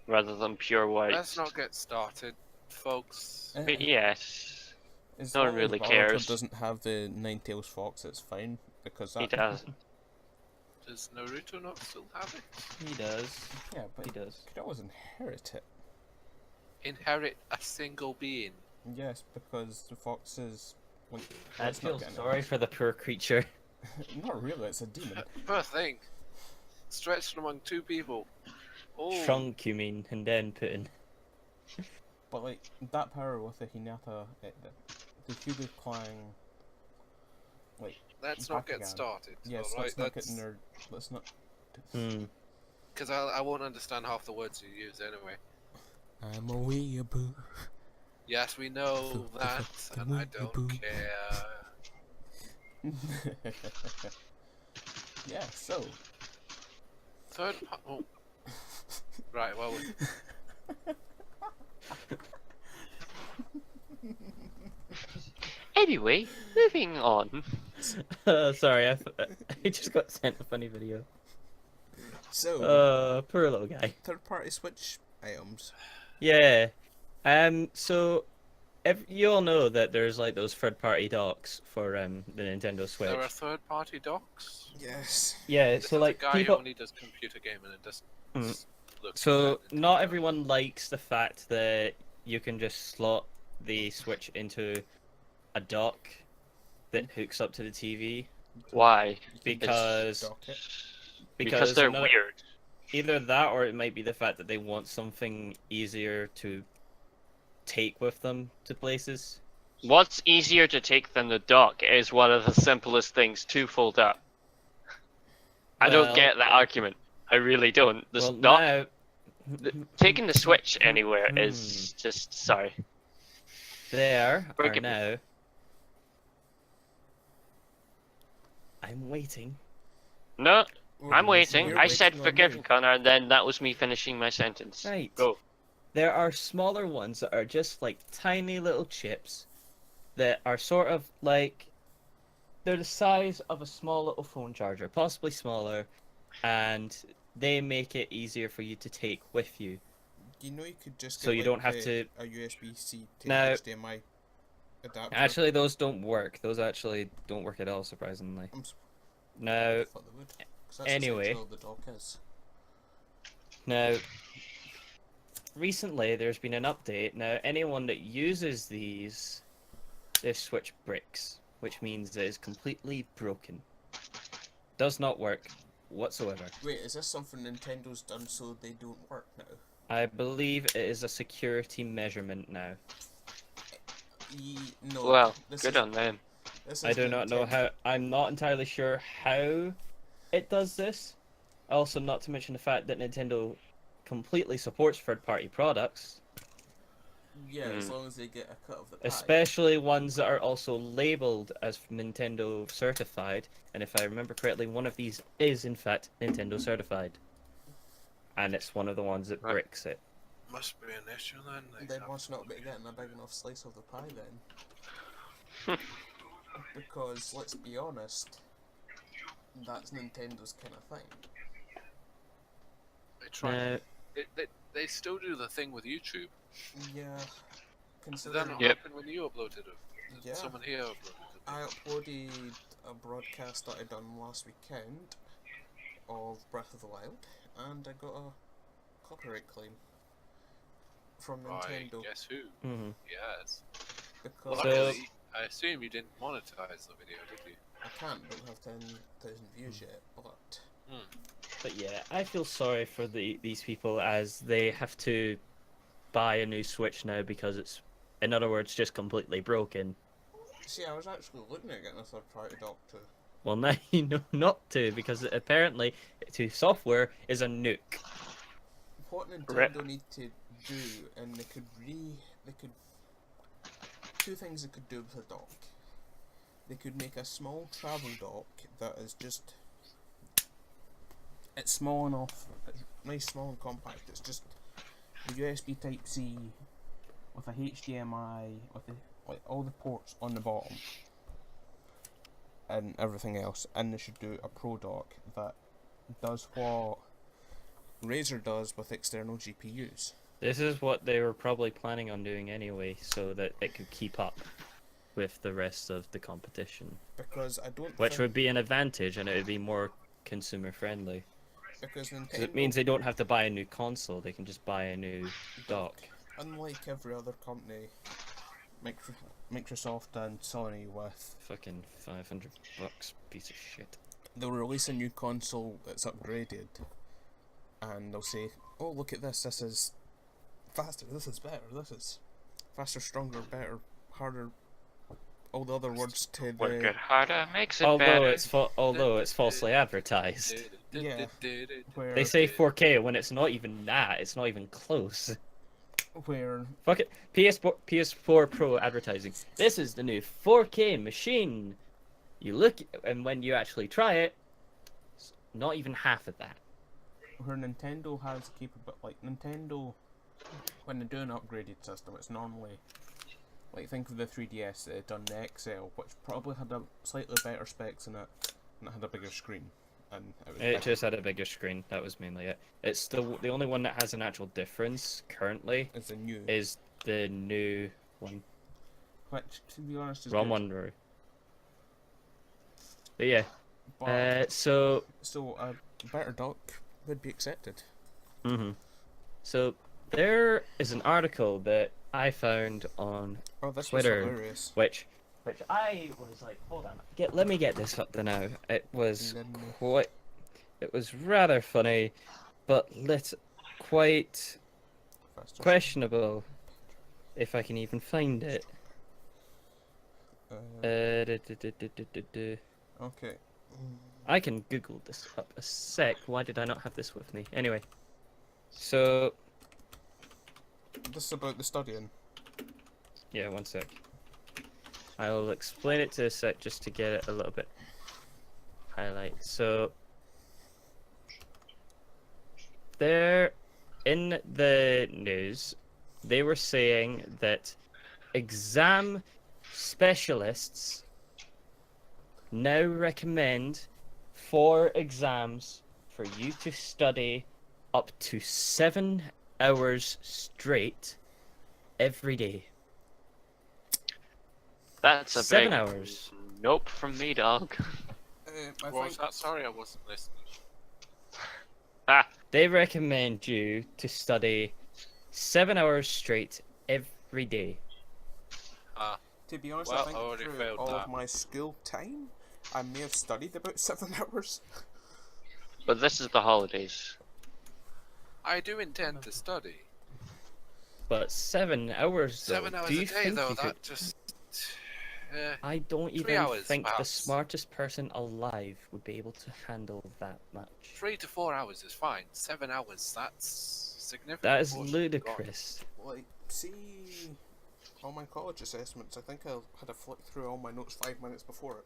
rather than pure white. Let's not get started, folks. But yes, as no one long as really Boruto cares. doesn't have the Nine-Tails Fox, it's fine because that he doesn't. Does Naruto not still have it? He does. Yeah, but He he does. could always inherit it. Inherit a single being. Yes, because the fox is. Like, I let's not feel get into sorry for the poor creature. it. Not really. It's a demon. Poor thing. Stretched among two people. Oh. Shrunk, you mean, and then put in. But like that power with the Hinata, the Hyuga Clang. Like, Let's not get Bakugan. started. yes, Alright, let's not get nerd. Let's not. Hmm. Because I won't understand half the words you use anyway. I'm a weeaboo. Yes, we know that, and I don't care. Yeah. So. Oh. Right, well, Anyway, moving on. Sorry, I just got sent a funny video. So. Poor little guy. Third-party Switch items. Yeah. So, you all know that there's like those third-party docks for the Nintendo Switch. there are third-party docs. Yes. Yeah, This so is like a guy people. who only does computer gaming and doesn't Mm. look. So at not Nintendo. everyone likes the fact that you can just slot the Switch into a dock that hooks up to the TV Why? because Dock it. Because they're another- weird. Either that, or it might be the fact that they want something easier to take with them to places. What's easier to take than the dock is one of the simplest things to fold up. I don't Well- get that argument. I really don't. The Well, dock, now taking the Switch anywhere is just sorry. there are Forgive me. now. I'm waiting. No, I'm We're waiting. I said waiting on forgive you. me, Connor, and then that was me finishing my sentence. Right. Go. There are smaller ones that are just like tiny little chips that are sort of like they're the size of a small little phone charger, possibly smaller, and they make it easier for you to take with you. You know, you could just. So get, you like, don't have to- a USB-C to Now- HDMI adapter. Actually, those don't work. Those actually don't work at all, surprisingly. I'm surprised Now, I thought they would. 'Cause that's anyway. essentially all the dock is. now, recently there's been an update. Now, anyone that uses these, they switch bricks, which means that it's completely broken. Does not work whatsoever. Wait, is this something Nintendo's done so they don't work now? I believe it is a security measurement now. No. Well, this good is, on them. This I is do not know Nintendo. how. I'm not entirely sure how it does this. Also, not to mention the fact that Nintendo completely supports third-party products, Yeah, as long as they get a cut of the pie. especially ones that are also labeled as Nintendo certified. And if I remember correctly, one of these is in fact Nintendo certified. and it's one of the ones that Right. bricks it. Must be an issue then. Like, They must not be getting a big enough slice of the pie then. Because, let's be honest, that's Nintendo's kind of thing. they try. Now, They still do the thing with YouTube. Yeah, Did that considering not Yep. happen when you uploaded it? Did Yeah. someone here uploaded it? I uploaded a broadcast that I done last weekend of Breath of the Wild, and I got a copyright claim from Right, Nintendo guess who? mhm. Yes. because Luckily, I assume you didn't monetize the video, did you? I don't have 10,000 views yet, but But yeah, I feel sorry for these people as they have to buy a new Switch now because it's, in other words, just completely broken. see, I was actually looking at getting a third-party dock too. Well, now you know not to, because apparently to software is a nuke. What Nintendo Rip. need to do, and they could two things they could do with a dock. They could make a small travel dock that is just, it's small enough, it's nice, small and compact. It's just a USB Type C with a HDMI with like all the ports on the bottom and everything else. And they should do a Pro dock that does what Razer does with external GPUs. This is what they were probably planning on doing anyway, so that it could keep up with the rest of the competition. Because I don't Which think, would be an advantage, and it would be more consumer friendly. because Because Nintendo, it means they don't have to buy a new console, they can just buy a new dock. unlike every other company, Microsoft and Sony, with Fucking $500 piece of shit. they'll release a new console that's upgraded, and they'll say, "Oh, look at this! This is faster. This is better. This is faster, stronger, better, harder." All the other words to Work it the harder makes it Although better. it's falsely advertised. Yeah. where They say 4K when it's not even that. It's not even close. where Fuck it. PS4 Pro advertising. This is the new 4K machine. You look, and when you actually try it, it's not even half of that. Nintendo has capable, like Nintendo, when they do an upgraded system, it's normally like, think of the 3DS that had done the XL, which probably had a slightly better specs in it, and it had a bigger screen, and it was It bigger. just had a bigger screen. That was mainly it. It's the only one that has an actual difference currently It's a new, is the new one. which to be honest is Wrong good. one, Rory. But yeah. But, So so a better dock would be accepted. So there is an article that I found on Oh, this Twitter, was hilarious. which I was like, hold on, let me get this up there now. It was it was rather funny, but quite Faster. questionable, if I can even find it. Okay. I can Google this up a sec. Why did I not have this with me? Anyway, so This is about the studying. yeah, one sec. I'll explain it to a sec just to get it a little bit highlight. So there, in the news, they were saying that exam specialists now recommend for exams for you to study up to 7 hours straight every day. That's a 7 big hours. nope from me, dog. I What was think that? Sorry, I wasn't listening. Ah, They recommend you to study 7 hours straight every day. to be honest, Well, I think I already through failed all that. of my school time, I may have studied about 7 hours. but this is the holidays. I do intend to study. But 7 hours, though. 7 hours Do a you day, think though, you that could... just. I don't 3 even hours, think the perhaps. smartest person alive would be able to handle that much. 3 to 4 hours is fine. 7 hours, that's significant. That is portion. ludicrous. Like, see, all my college assessments, I think I had a flick through all my notes 5 minutes before it.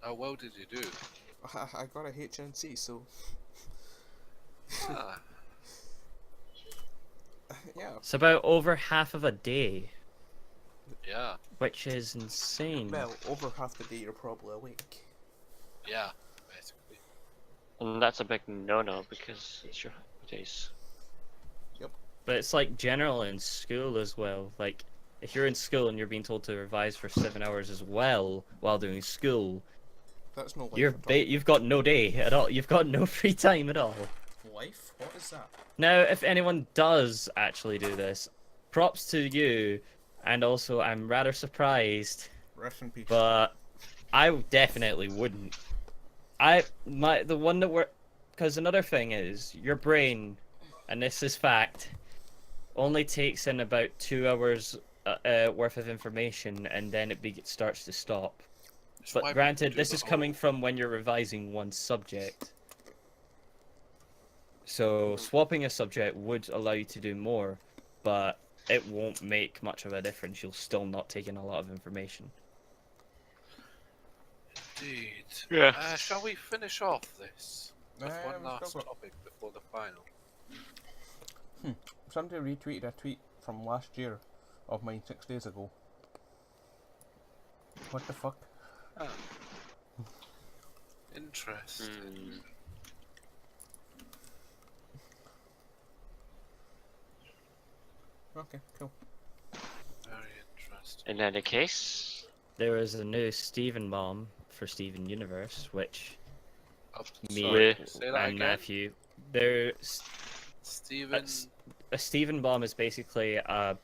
How well did you do? I got a HNC, so Ah, Yeah. It's about over half of a day, yeah, which is insane. Well, over half the day you're probably awake. yeah, basically. And that's a big no-no because it's your holidays. But it's like general in school as well. Like, if you're in school and you're being told to revise for 7 hours as well while doing school, That's no life at all. you've got no day at all. You've got no free time at all. Life? What is that? Now, if anyone does actually do this, props to you. And also, I'm rather surprised, Rest in peace. but I definitely wouldn't. The one that we're, because another thing is your brain, and this is fact, only takes in about 2 hours worth of information, and then it starts to stop. That's why But we granted, do this the is coming from when you're revising one subject. So swapping a subject would allow you to do more, but it won't make much of a difference. You'll still not take in a lot of information. Indeed. Yeah. Shall we finish off this with one we've last still got- topic before the final? Somebody retweeted a tweet from last year of mine 6 days ago. What the fuck? Ah. Interesting. Hmm. Okay, cool. Very interesting. In any case, There is a new Steven bomb for Steven Universe, which Oh, Me sorry, Yeah. say that and again. Matthew. There's Steven. a Steven bomb is basically a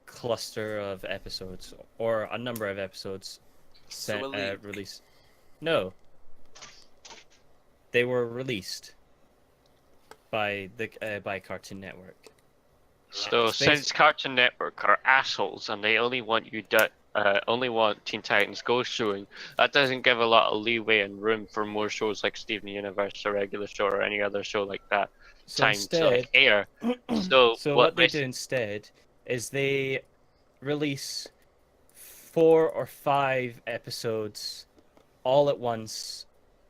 cluster of episodes or a number of episodes So a leak. released. No, they were released by Cartoon Network. so Space- since Cartoon Network are assholes and they only want only want Teen Titans Go showing, that doesn't give a lot of leeway and room for more shows like Steven Universe, a regular show, or any other show like that So time to instead, like air. So, what they do instead is they release 4 or 5 episodes all at once,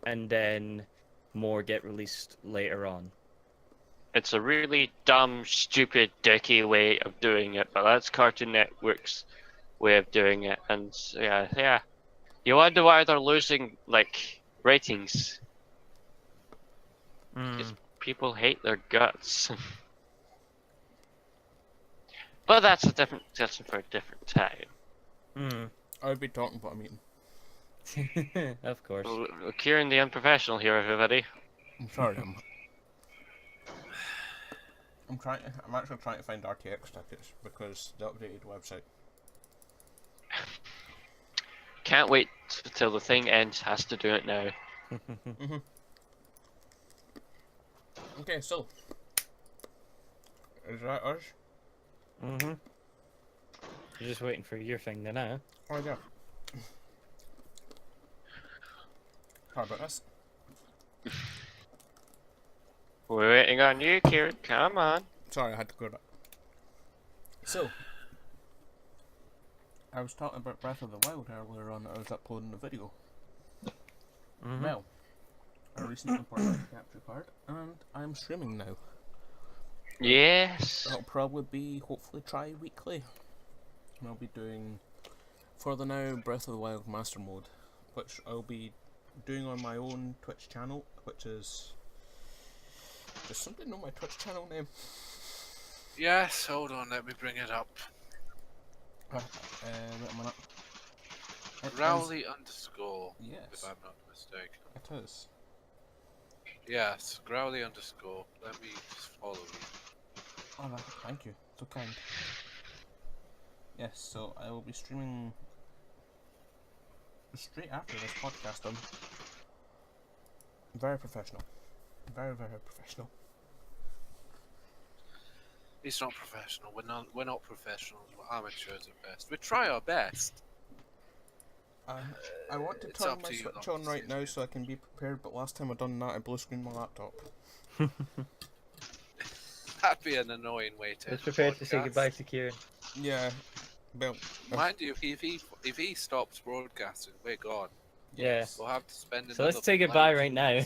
and then more get released later on. It's a really dumb, stupid, dicky way of doing it, but that's Cartoon Network's way of doing it. And yeah. You wonder why they're losing like ratings. Because people hate their guts. But that's a different discussion for a different time. I would be talking about a meeting. Of course. Kieran the unprofessional here, everybody. I'm sorry, I'm actually trying to find RTX tickets because the updated website. Can't wait till the thing ends. Has to do it now. Okay, so is that us? You're just waiting for your thing then, huh? Oh yeah. How about this? We're waiting on you, Kieran. Come on. Sorry, I had to go that. So, I was talking about Breath of the Wild earlier on. I was uploading the video. Well, I recently bought a capture card, and I'm streaming now. Yes. It'll probably be, hopefully, tri-weekly. And I'll be doing, for the now, Breath of the Wild Master Mode, which I'll be doing on my own Twitch channel, which is... Does somebody know my Twitch channel name? Yes, hold on, let me bring it up. Wait a minute. It is- Rowley underscore, if Yes, I'm not mistaken. it is. Yes, Growly underscore. Let me just follow you. Alright, thank you. So kind. Yes, so I will be streaming straight after this podcast done. Very professional. Very, very professional. It's not professional. We're not professionals. We're amateurs at best. We try our best. I want to It's turn up my to you, Switch not on to right say now it. so I can be prepared, but last time I done that I blue screened my laptop. That'd be an annoying way to. Let's end the prepare to say podcast. goodbye to Kieran. Yeah, well, Mind you, if he stops broadcasting, we're gone. Yeah. We'll have to spend. So let's say goodbye right now.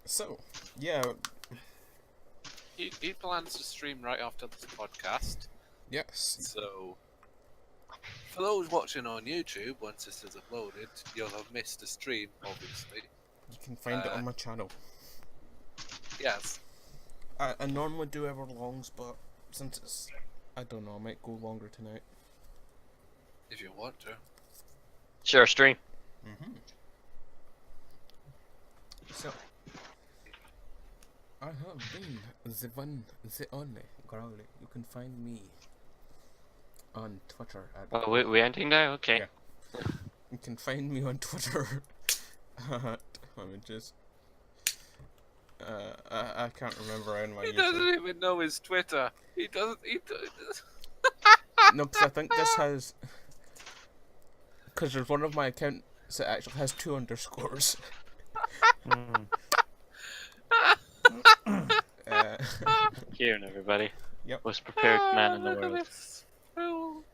so, yeah, he plans to stream right after this podcast. Yes. So, for those watching on YouTube, once this is uploaded, you'll have missed a stream, obviously. You can find it on my channel. Yes. I normally do hour longs, but since it's, I don't know, I might go longer tonight. If you want to. Sure, stream. So, I have been the one, the only Growly. You can find me on Twitter at. Oh, we ending now? Okay. Yeah. You can find me on Twitter at. Let me just. I can't remember on my. He doesn't even know his Twitter. He doesn't. No, because I think this has. Because there's one of my accounts that actually has 2 underscores. Kieran, everybody. Yep. Most prepared man in the world.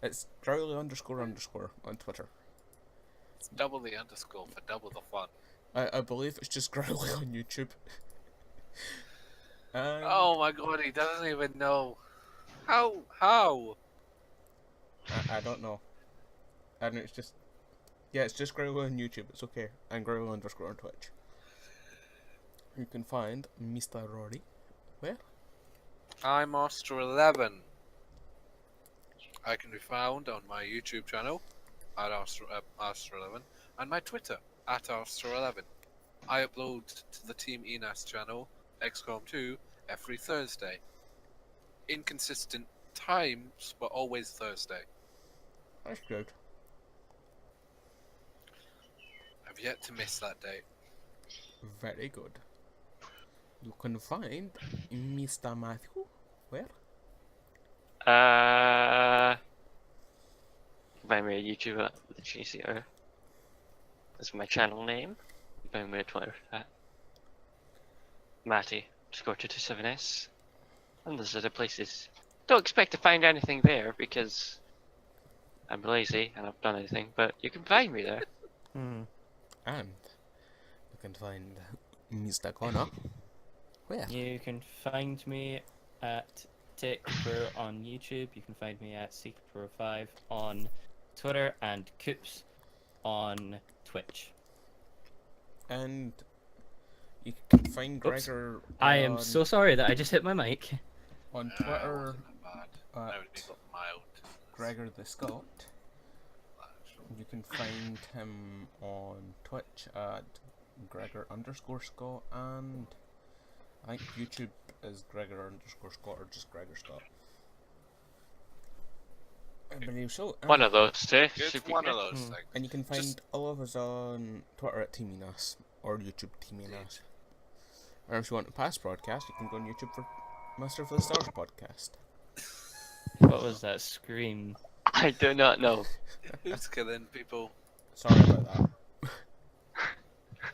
It's Growly __ on Twitter. It's double the underscore for double the fun. I believe it's just Growly on YouTube. Oh my god, he doesn't even know. How? I don't know. And it's just. Yeah, it's just Growly on YouTube, it's okay. And Growly _ on Twitch. You can find Mr. Rory. Where? I'm Master11. I can be found on my YouTube channel at Master11 and my Twitter at Master11. I upload to the Team Enas channel XCOM 2 every Thursday. Inconsistent times, but always Thursday. That's good. I've yet to miss that date. Very good. You can find Mr. Matthew. Where? Find me on YouTube at the GCR. That's my channel name. Find me on Twitter at Matty_227S. And there's other places. Don't expect to find anything there because I'm lazy and I've done anything, but you can find me there. And you can find Mr. Connor. Where? You can find me at TechPro on YouTube. You can find me at SecretPro5 on Twitter and Coops on Twitch. And you can find Gregor. I am so sorry that I just hit my mic. On Twitter Bad. at I would got mild. Gregor the Scot. You can find him on Twitch at Gregor_Scott, and I think YouTube is Gregor_Scott or just Gregor Scott. I believe so. One of those two. It's should be one good. of those things. And you can find Just- all of us on Twitter at Team Enas or YouTube Team Enas. Or if you want a past broadcast, you can go on YouTube for Master of the Stars podcast. What was that scream? I do not know. Who's killing people? Sorry about that.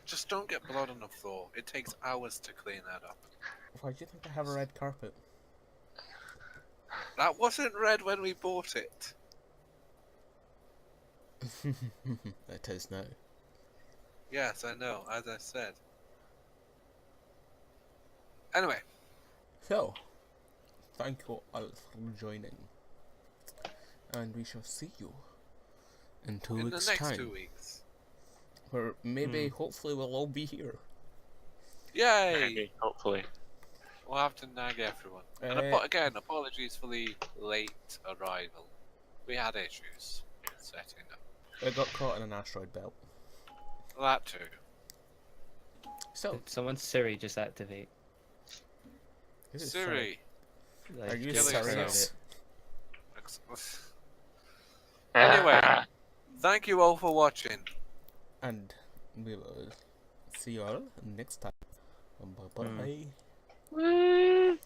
Just don't get blood on the floor. It takes hours to clean that up. Why do you think I have a red carpet? That wasn't red when we bought it. It is now. Yes, I know, as I said. Anyway, So, thank you all for joining. And we shall see you in 2 in the weeks' next time. 2 weeks. Where maybe, hopefully, we'll all be here. Yay! Maybe, hopefully. We'll have to nag everyone. And again, apologies for the late arrival. We had issues setting up. I got caught in an asteroid belt. That too. So, Did someone's Siri just activate? this is Siri. Like, Are you just serious? Anyway, thank you all for watching. And we will see you all next time. Bye bye. Ugh.